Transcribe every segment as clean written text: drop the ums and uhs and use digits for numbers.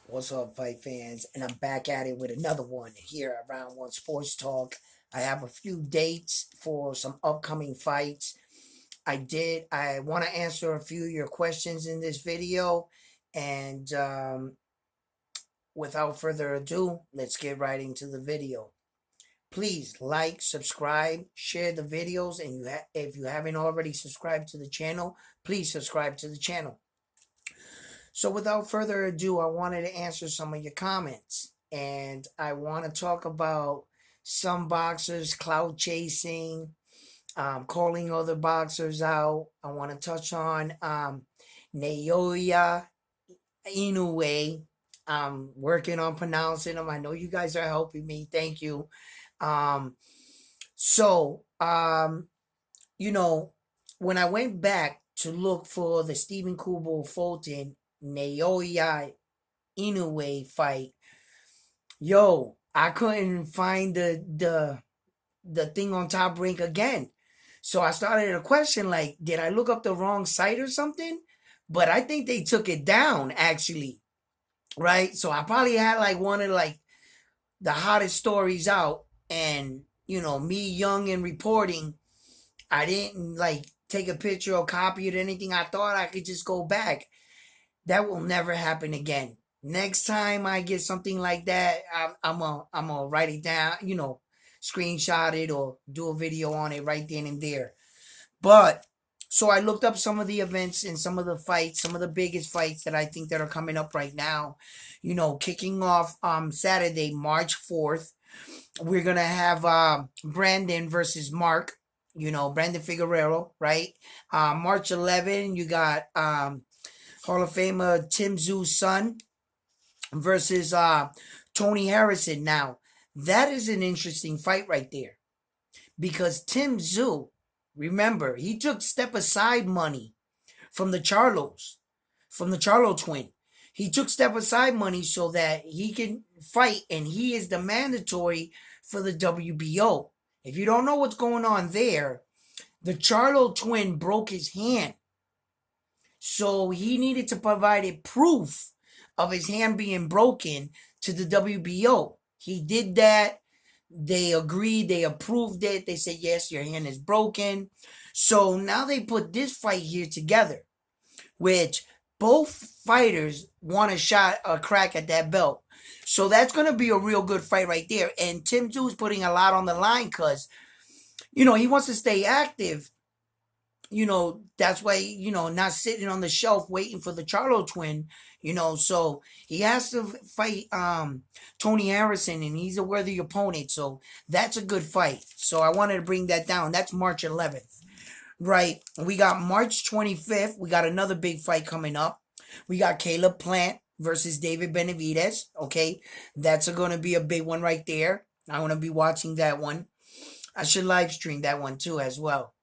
What's up, fight fans? And I'm back at it with another one here at Round One Sports Talk. I have a few dates for some upcoming fights. I want to answer a few of your questions in this video. And without further ado, let's get right into the video. Please like, subscribe, share the videos. And if you haven't already subscribed to the channel, please subscribe to the channel. So without further ado, I wanted to answer some of your comments. And I want to talk about some boxers clout chasing, calling other boxers out. I want to touch on Naoya Inoue. I'm working on pronouncing them. I know you guys are helping me. Thank you. Um, so, you know, when I went back to look for the Stephen Kubo Fulton Naoya Inoue fight, I couldn't find the thing on Top Rank again. So I started a question like, did I look up the wrong site or something? But I think they took it down actually, right? So I probably had like one of like the hottest stories out, and me young and reporting, I didn't like take a picture or copy it or anything. I thought I could just go back. That will never happen again. Next time I get something like that, I'm gonna write it down, screenshot it or do a video on it right then and there. But so I looked up some of the events and some of the fights, some of the biggest fights that I think that are coming up right now. Kicking off Saturday, March 4th, we're gonna have Brandon versus Mark. Brandon Figueroa, right? March 11, you got Hall of Famer Tim Zoo's son versus Tony Harrison. Now, that is an interesting fight right there because Tim Zoo, remember, he took step aside money from the Charlos, from the Charlo twin. He took step aside money so that he can fight, and he is the mandatory for the WBO. If you don't know what's going on there, the Charlo twin broke his hand. So he needed to provide a proof of his hand being broken to the WBO. He did that. They agreed. They approved it. They said, yes, your hand is broken. So now they put this fight here together, which both fighters want a crack at that belt. So that's going to be a real good fight right there. And Tim Tszyu is putting a lot on the line because, he wants to stay active. That's why, not sitting on the shelf waiting for the Charlo twin, so he has to fight Tony Harrison, and he's a worthy opponent. So that's a good fight. So I wanted to bring that down. That's March 11th. Right. We got March 25th. We got another big fight coming up. We got Caleb Plant versus David Benavidez. Okay. That's going to be a big one right there. I want to be watching that one. I should live stream that one too as well.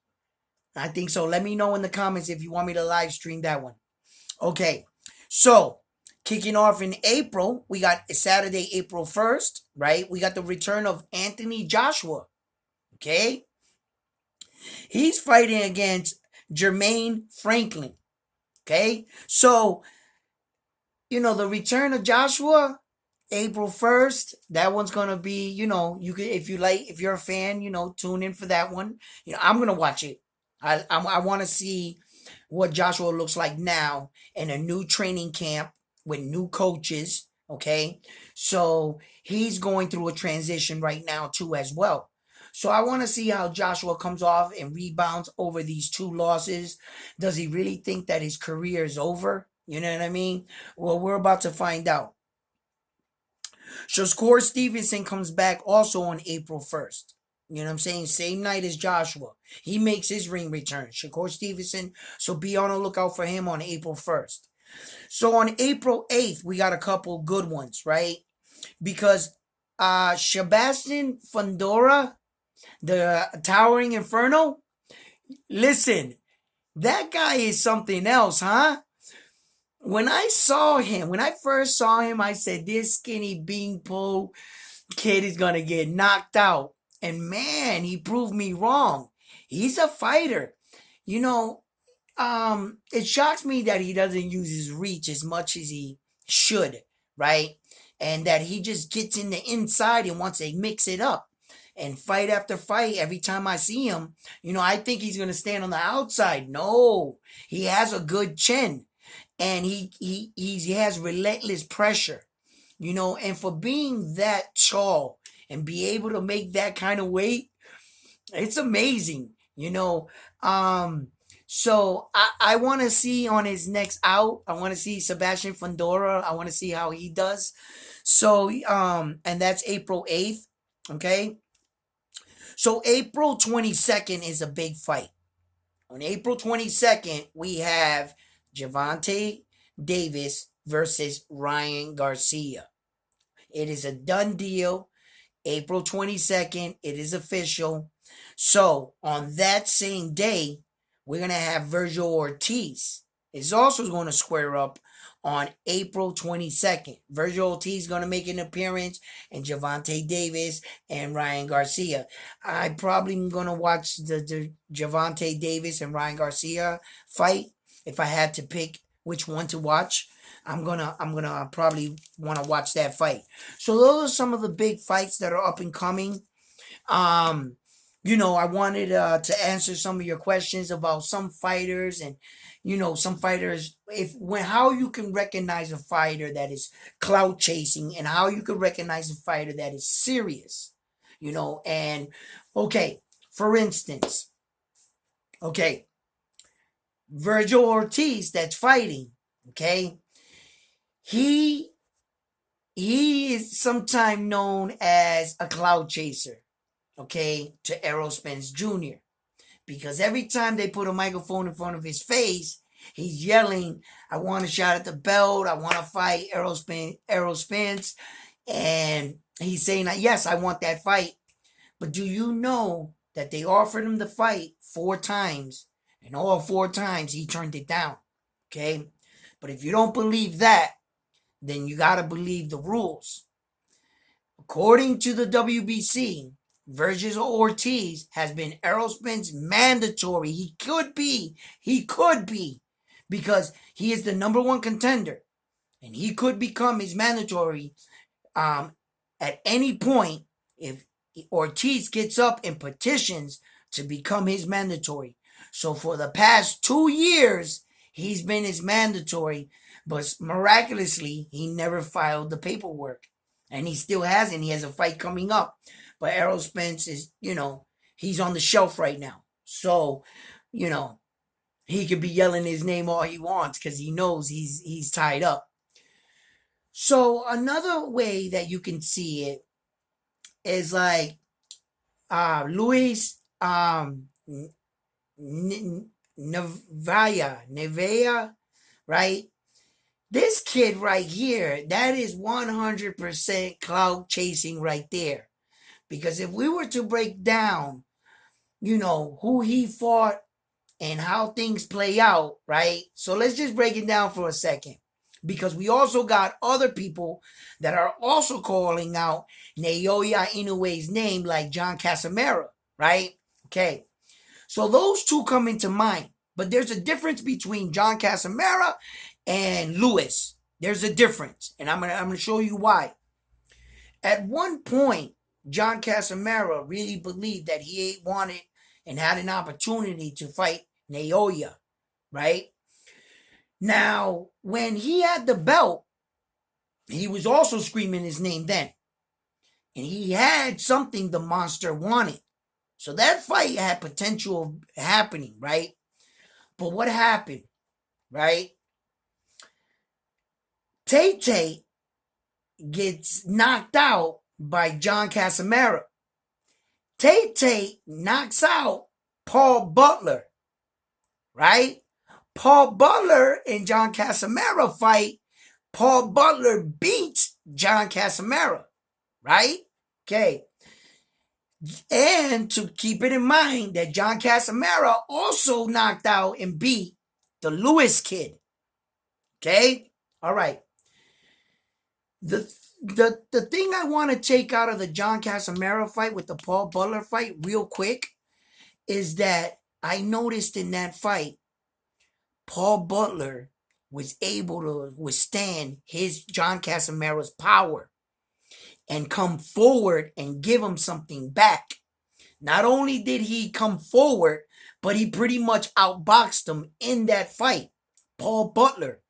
I think so. Let me know in the comments if you want me to live stream that one. Okay. So, kicking off in April, we got Saturday, April 1st, right? We got the return of Anthony Joshua. Okay. He's fighting against Jermaine Franklin. Okay. So, the return of Joshua, April 1st, that one's going to be, you could, if you're a fan, tune in for that one. I'm going to watch it. I want to see what Joshua looks like now in a new training camp with new coaches. Okay. So he's going through a transition right now too as well. So I want to see how Joshua comes off and rebounds over these two losses. Does he really think that his career is over? You know what I mean? Well, we're about to find out. Shakur Stevenson comes back also on April 1st. You know what I'm saying? Same night as Joshua. He makes his ring return. Shakur Stevenson. So be on the lookout for him on April 1st. So on April 8th, we got a couple good ones, right? Because Sebastian Fundora, the Towering Inferno, listen, that guy is something else, huh? When I first saw him, I said, this skinny beanpole kid is going to get knocked out. And man, he proved me wrong. He's a fighter. It shocks me that he doesn't use his reach as much as he should, right? And that he just gets in the inside and wants to mix it up. And fight after fight, every time I see him, I think he's gonna stand on the outside. No, he has a good chin, and he has relentless pressure. And for being that tall and be able to make that kind of weight, it's amazing. So I want to see on his next out. I want to see Sebastian Fundora. I want to see how he does. So and that's April 8th. Okay. So April 22nd is a big fight. On April 22nd, we have Javante Davis versus Ryan Garcia. It is a done deal. April 22nd, it is official. So on that same day, we're going to have Virgil Ortiz is also going to square up on April 22nd. Virgil Ortiz is going to make an appearance, and Javante Davis and Ryan Garcia. I probably am going to watch the Javante Davis and Ryan Garcia fight if I had to pick which one to watch. I'm gonna probably want to watch that fight. So those are some of the big fights that are up and coming. Um, I wanted to answer some of your questions about some fighters, and some fighters, how you can recognize a fighter that is clout chasing, and how you can recognize a fighter that is serious. And okay, for instance, okay, Virgil Ortiz that's fighting, okay, he is sometimes known as a cloud chaser, okay, to Errol Spence Jr. Because every time they put a microphone in front of his face, he's yelling, I want a shot at the belt, I want to fight Errol Spence. And he's saying, yes, I want that fight. But do you know that they offered him the fight 4 times, and all 4 times he turned it down? Okay? But if you don't believe that, then you got to believe the rules. According to the WBC, Virgil Ortiz has been Errol Spence mandatory. He could be, because he is the number one contender, and he could become his mandatory at any point if Ortiz gets up and petitions to become his mandatory. So for the past 2 years, he's been his mandatory, but miraculously, he never filed the paperwork. And he still hasn't. He has a fight coming up. But Errol Spence is, he's on the shelf right now. So, he could be yelling his name all he wants because he knows he's tied up. So another way that you can see it is like Luis Nevea, right? This kid right here, that is 100% clout chasing right there. Because if we were to break down, who he fought and how things play out, right? So let's just break it down for a second. Because we also got other people that are also calling out Naoya Inoue's name, like John Casamero, right? Okay. So those two come into mind. But there's a difference between John Casamero and Lewis. There's a difference. And I'm gonna show you why. At one point, John Casamero really believed that he wanted and had an opportunity to fight Naoya, right? Now, when he had the belt, he was also screaming his name then. And he had something the monster wanted. So that fight had potential of happening, right? But what happened, right? Tate gets knocked out by John Casamero. Tate knocks out Paul Butler, right? Paul Butler and John Casamero fight. Paul Butler beats John Casamero, right? Okay. And to keep it in mind that John Casamero also knocked out and beat the Lewis kid. Okay? All right. The thing I want to take out of the John Casamero fight with the Paul Butler fight real quick is that I noticed in that fight, Paul Butler was able to withstand his John Casamara's power and come forward and give him something back. Not only did he come forward, but he pretty much outboxed him in that fight. Paul Butler.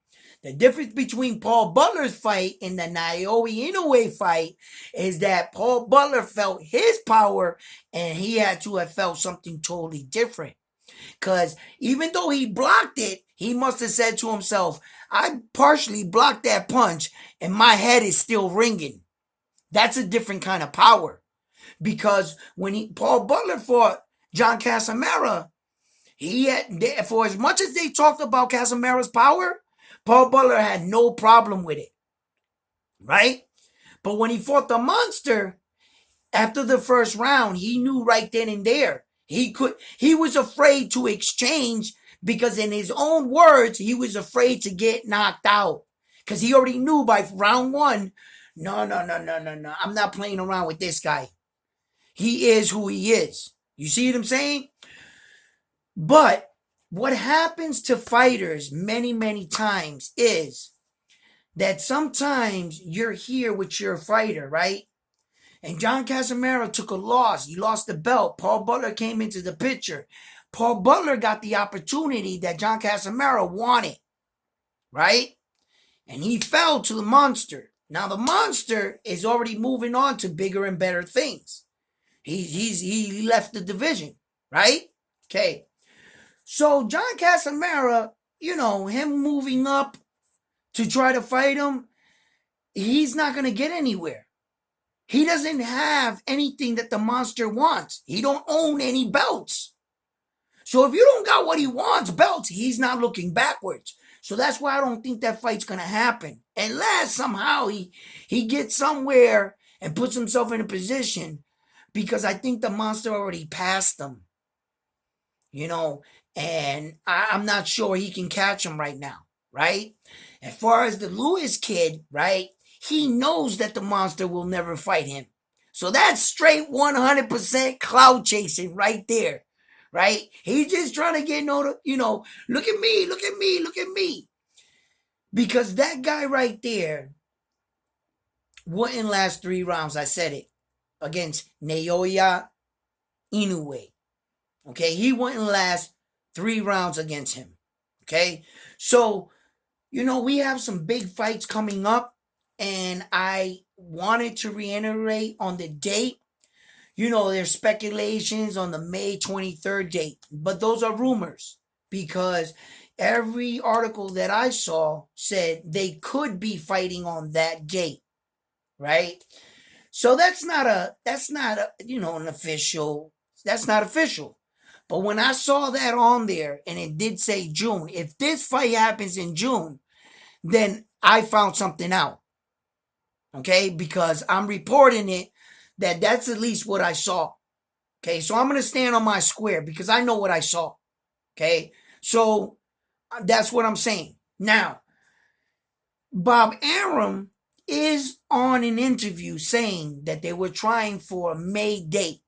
The difference between Paul Butler's fight and the Naoya Inoue fight is that Paul Butler felt his power and he had to have felt something totally different. Because even though he blocked it, he must have said to himself, I partially blocked that punch and my head is still ringing. That's a different kind of power. Because when Paul Butler fought John Casamara, he had, for as much as they talked about Casamara's power, Paul Butler had no problem with it, right? But when he fought the monster, after the first round, he knew right then and there he was afraid to exchange because in his own words, he was afraid to get knocked out because he already knew by round one, no, I'm not playing around with this guy. He is who he is. You see what I'm saying? But what happens to fighters many times is that sometimes you're here with your fighter, right? And John Casamara took a loss. He lost the belt. Paul Butler came into the picture. Paul Butler got the opportunity that John Casamara wanted, right? And he fell to the monster. Now the monster is already moving on to bigger and better things. He left the division, right? Okay. So John Casamara, him moving up to try to fight him, he's not going to get anywhere. He doesn't have anything that the monster wants. He don't own any belts. So if you don't got what he wants, belts, he's not looking backwards. So that's why I don't think that fight's going to happen. Unless somehow he gets somewhere and puts himself in a position, because I think the monster already passed him. And I'm not sure he can catch him right now, right? As far as the Lewis kid, right? He knows that the monster will never fight him. So that's straight 100% cloud chasing right there, right? He's just trying to get look at me. Because that guy right there wouldn't last 3 rounds, I said it, against Naoya Inoue. Okay, he wouldn't last 3 rounds against him. Okay, so, we have some big fights coming up, and I wanted to reiterate on the date. There's speculations on the May 23rd date, but those are rumors because every article that I saw said they could be fighting on that date, right? So that's not an official, that's not official. But when I saw that on there and it did say June, if this fight happens in June, then I found something out. Okay? Because I'm reporting it that's at least what I saw. Okay? So I'm going to stand on my square because I know what I saw. Okay? So that's what I'm saying. Now, Bob Arum is on an interview saying that they were trying for a May date.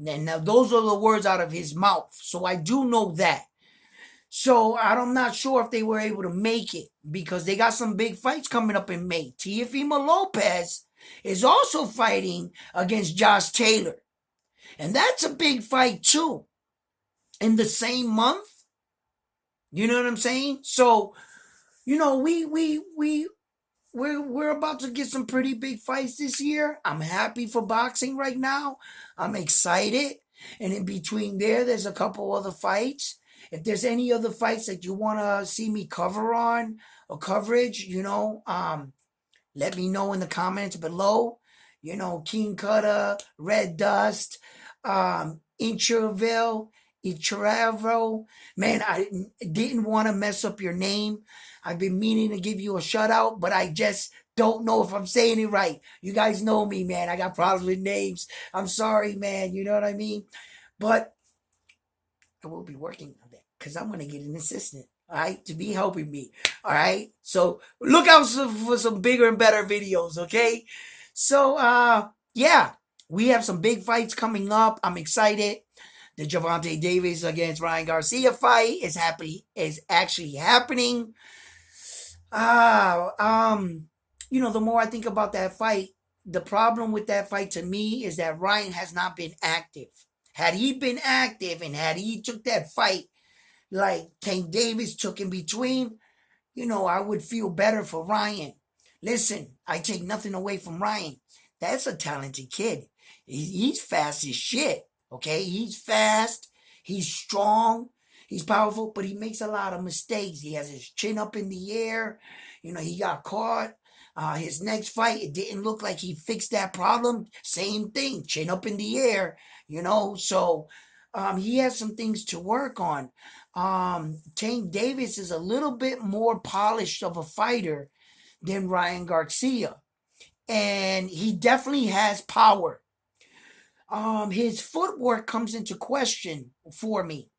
And now those are the words out of his mouth. So I do know that. So I'm not sure if they were able to make it because they got some big fights coming up in May. Teofimo Lopez is also fighting against Josh Taylor. And that's a big fight too. In the same month. You know what I'm saying? So, we're about to get some pretty big fights this year. I'm happy for boxing right now. I'm excited. And in between there's a couple other fights. If there's any other fights that you want to see me cover on or coverage, let me know in the comments below. King Cutter, Red Dust, Incherville, Ichiravo. Man, I didn't want to mess up your name. I've been meaning to give you a shout out, but I just don't know if I'm saying it right. You guys know me, man. I got problems with names. I'm sorry, man. You know what I mean? But I will be working on that because I'm going to get an assistant, all right, to be helping me, all right? So look out for some bigger and better videos, okay? So, yeah, we have some big fights coming up. I'm excited. The Javante Davis against Ryan Garcia fight is actually happening. Ah, the more I think about that fight, the problem with that fight to me is that Ryan has not been active. Had he been active and had he took that fight like Tank Davis took in between, I would feel better for Ryan. Listen, I take nothing away from Ryan. That's a talented kid. He's fast as shit. Okay, he's fast. He's strong. He's powerful, but he makes a lot of mistakes. He has his chin up in the air. He got caught. His next fight, it didn't look like he fixed that problem. Same thing, chin up in the air. So he has some things to work on. Tank Davis is a little bit more polished of a fighter than Ryan Garcia, and he definitely has power. His footwork comes into question for me.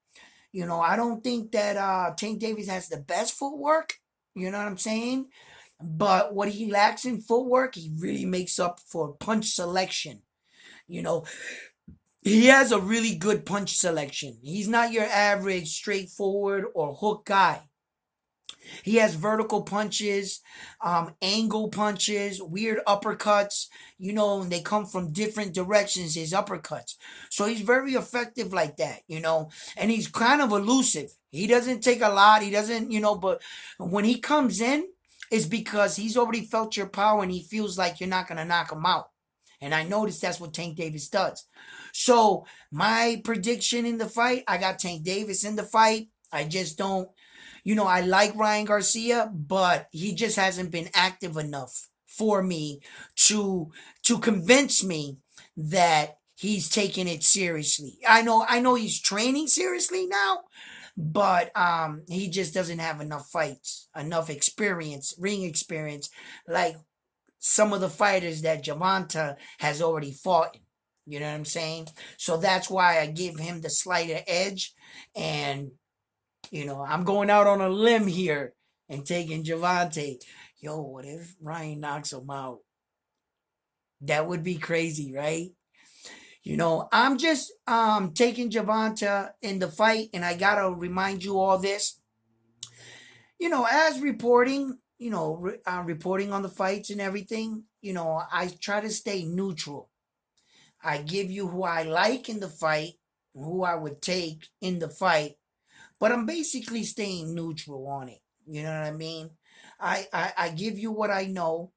I don't think that Tank Davis has the best footwork. You know what I'm saying? But what he lacks in footwork, he really makes up for punch selection. You know, he has a really good punch selection. He's not your average straightforward or hook guy. He has vertical punches, angle punches, weird uppercuts, and they come from different directions, his uppercuts. So he's very effective like that. And he's kind of elusive. He doesn't take a lot. He doesn't, but when he comes in, it's because he's already felt your power and he feels like you're not going to knock him out. And I noticed that's what Tank Davis does. So my prediction in the fight, I got Tank Davis in the fight. I just don't. I like Ryan Garcia, but he just hasn't been active enough for me to convince me that he's taking it seriously. I know he's training seriously now, but he just doesn't have enough fights, enough experience, ring experience, like some of the fighters that Javante has already fought. You know what I'm saying? So that's why I give him the slighter edge. And I'm going out on a limb here and taking Javante. Yo, what if Ryan knocks him out? That would be crazy, right? I'm just taking Javante in the fight, and I gotta remind you all this. As reporting, reporting on the fights and everything. I try to stay neutral. I give you who I like in the fight, who I would take in the fight, but I'm basically staying neutral on it. You know what I mean? I give you what I know,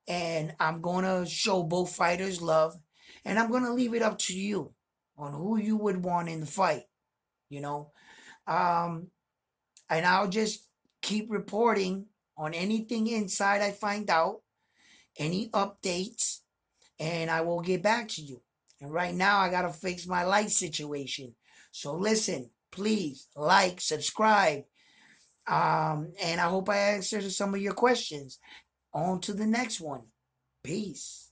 and I'm going to show both fighters love, and I'm going to leave it up to you on who you would want in the fight, you know? Um, and I'll just keep reporting on anything inside I find out, any updates, and I will get back to you. And right now, I got to fix my light situation. So listen, please like, subscribe, and I hope I answered some of your questions. On to the next one. Peace.